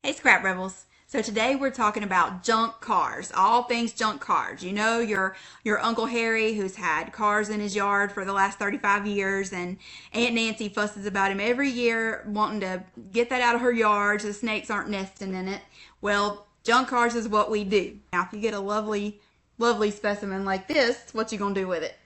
Hey, Scrap Rebels. So today we're talking about junk cars, all things junk cars. You know your Uncle Harry who's had cars in his yard for the last 35 years, and Aunt Nancy fusses about him every year wanting to get that out of her yard so the snakes aren't nesting in it. Well, junk cars is what we do. Now, if you get a lovely specimen like this, what you gonna do with it?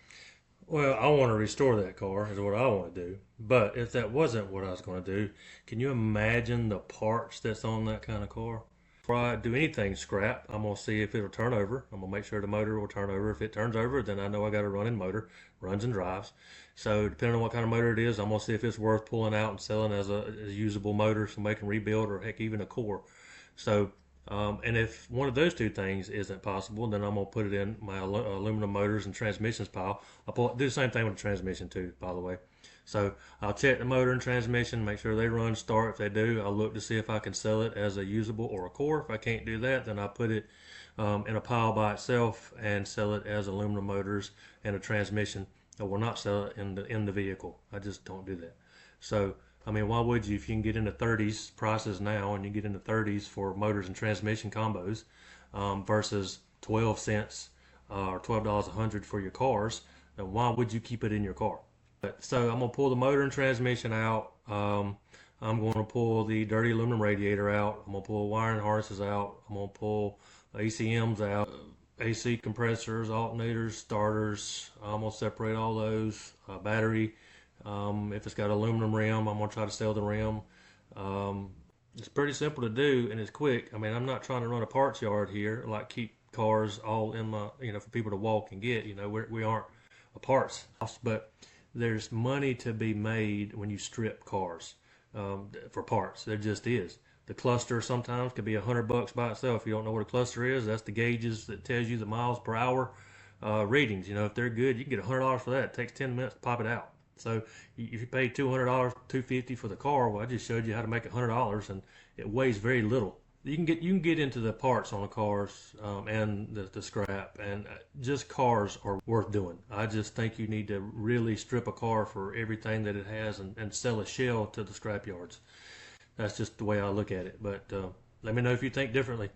Well, I want to restore that car, is what I want to do. But if that wasn't what I was going to do, can you imagine the parts that's on that kind of car? Before I do anything scrap, I'm going to see if it'll turn over. I'm going to make sure the motor will turn over. If it turns over, then I know I got a running motor, runs and drives. So depending on what kind of motor it is, I'm going to see if it's worth pulling out and selling as a usable motor, somebody can rebuild, or heck, even a core. So and if one of those two things isn't possible, then I'm gonna put it in my aluminum motors and transmissions pile. Do the same thing with the transmission too, by the way. So I'll check the motor and transmission, make sure they run, start. If they do, I'll look to see if I can sell it as a usable or a core. If I can't do that, then I put it in a pile by itself and sell it as aluminum motors and a transmission. I will not sell it in the vehicle. I just don't do that. So I mean, why would you if you can get into 30s prices now and you get into 30s for motors and transmission combos versus 12 cents or $12 a hundred for your cars? Then why would you keep it in your car? So I'm gonna pull the motor and transmission out. I'm going to pull the dirty aluminum radiator out. I'm gonna pull wiring harnesses out. I'm gonna pull ACMs out, AC compressors, alternators, starters. I'm gonna separate all those. Battery. If it's got aluminum rim, I'm gonna try to sell the rim. Um, it's pretty simple to do and it's quick. I mean, I'm not trying to run a parts yard here, like keep cars all in my, for people to walk and get. We aren't a parts house, but there's money to be made when you strip cars for parts. There just is. The cluster sometimes could be $100 by itself. If you don't know what a cluster is, that's the gauges that tells you the miles per hour readings. If they're good, you can get $100 for that. It takes 10 minutes to pop it out. So if you pay $200, $250 for the car, well, I just showed you how to make $100, and it weighs very little. You can get into the parts on the cars and the scrap, and just cars are worth doing. I just think you need to really strip a car for everything that it has and sell a shell to the scrap yards. That's just the way I look at it. But let me know if you think differently.